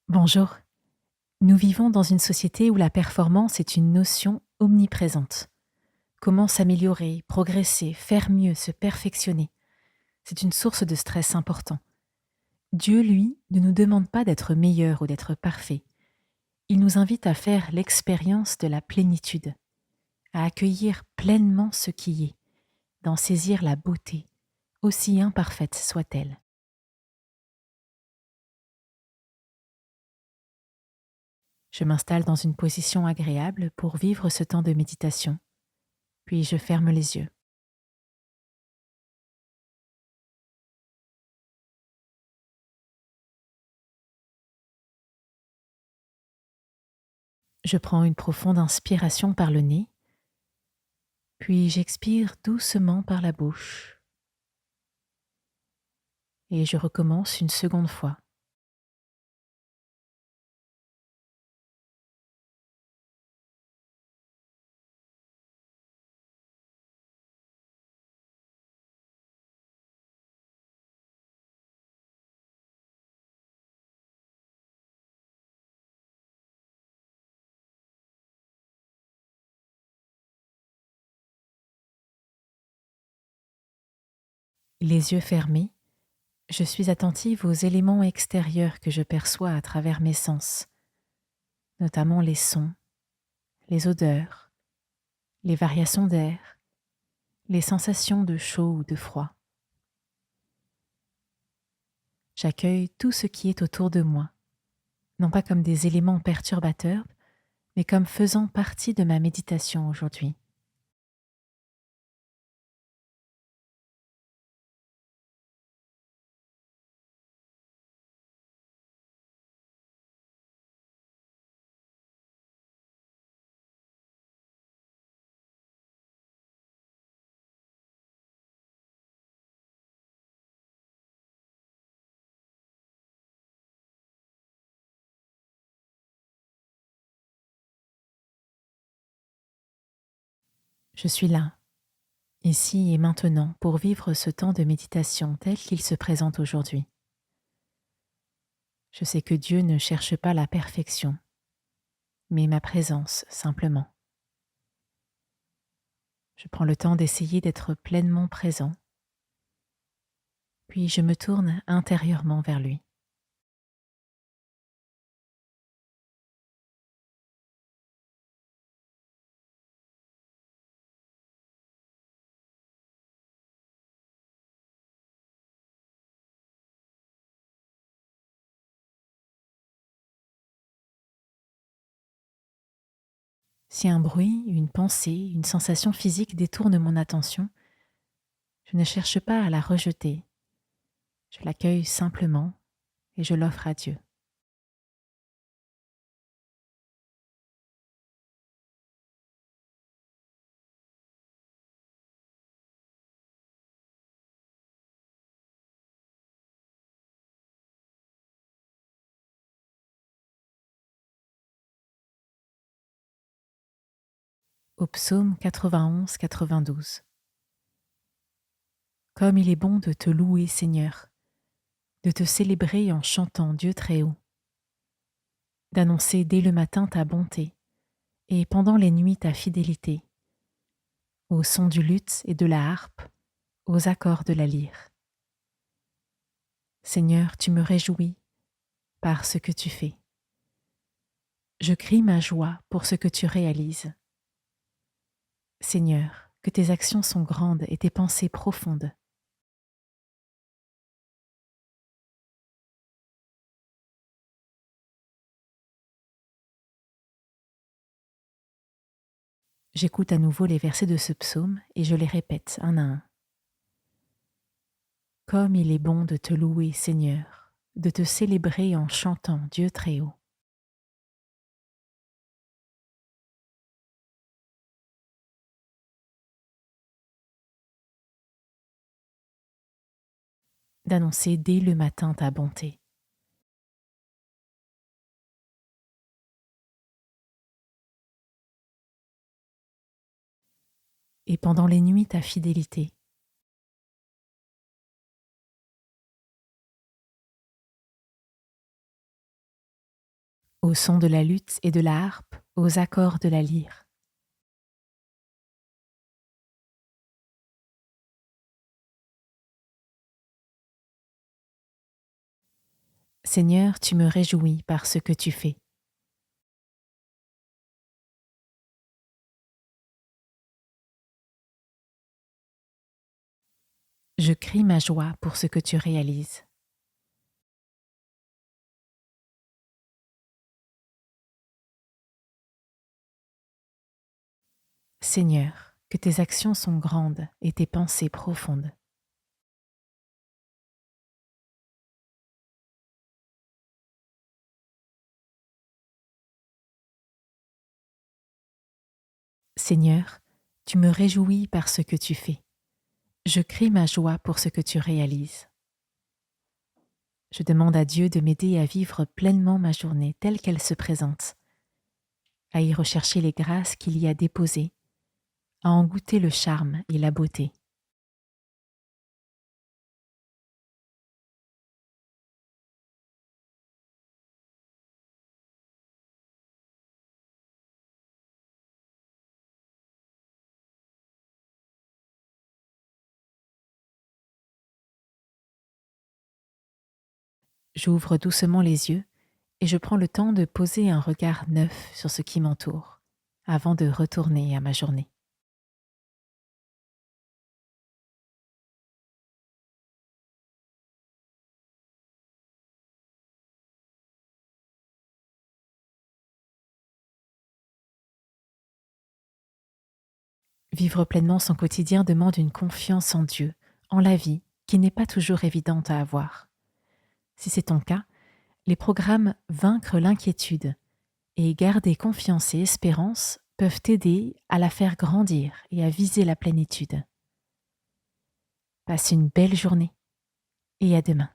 Bonjour. Nous vivons dans une société où la performance est une notion omniprésente. Comment s'améliorer, progresser, faire mieux, se perfectionner, c'est une source de stress important. Dieu, lui, ne nous demande pas d'être meilleur ou d'être parfait. Il nous invite à faire l'expérience de la plénitude, à accueillir pleinement ce qui est, d'en saisir la beauté, aussi imparfaite soit-elle. Je m'installe dans une position agréable pour vivre ce temps de méditation, puis je ferme les yeux. Je prends une profonde inspiration par le nez, puis j'expire doucement par la bouche et je recommence une seconde fois. Les yeux fermés, je suis attentive aux éléments extérieurs que je perçois à travers mes sens, notamment les sons, les odeurs, les variations d'air, les sensations de chaud ou de froid. J'accueille tout ce qui est autour de moi, non pas comme des éléments perturbateurs, mais comme faisant partie de ma méditation aujourd'hui. Je suis là, ici et maintenant, pour vivre ce temps de méditation tel qu'il se présente aujourd'hui. Je sais que Dieu ne cherche pas la perfection, mais ma présence simplement. Je prends le temps d'essayer d'être pleinement présent, puis je me tourne intérieurement vers lui. Si un bruit, une pensée, une sensation physique détourne mon attention, je ne cherche pas à la rejeter, je l'accueille simplement et je l'offre à Dieu. Au psaume 91-92. Comme il est bon de te louer, Seigneur, de te célébrer en chantant Dieu très haut, d'annoncer dès le matin ta bonté et pendant les nuits ta fidélité, au son du luth et de la harpe, aux accords de la lyre. Seigneur, tu me réjouis par ce que tu fais. Je crie ma joie pour ce que tu réalises. Seigneur, que tes actions sont grandes et tes pensées profondes. J'écoute à nouveau les versets de ce psaume et je les répète un à un. Comme il est bon de te louer, Seigneur, de te célébrer en chantant Dieu très haut, d'annoncer dès le matin ta bonté, et pendant les nuits ta fidélité, au son de la luth et de la harpe, aux accords de la lyre. Seigneur, tu me réjouis par ce que tu fais. Je crie ma joie pour ce que tu réalises. Seigneur, que tes actions sont grandes et tes pensées profondes. Seigneur, tu me réjouis par ce que tu fais. Je crie ma joie pour ce que tu réalises. Je demande à Dieu de m'aider à vivre pleinement ma journée telle qu'elle se présente, à y rechercher les grâces qu'il y a déposées, à en goûter le charme et la beauté. J'ouvre doucement les yeux et je prends le temps de poser un regard neuf sur ce qui m'entoure, avant de retourner à ma journée. Vivre pleinement son quotidien demande une confiance en Dieu, en la vie, qui n'est pas toujours évidente à avoir. Si c'est ton cas, les programmes Vaincre l'inquiétude et Garder confiance et espérance peuvent t'aider à la faire grandir et à viser la plénitude. Passe une belle journée et à demain.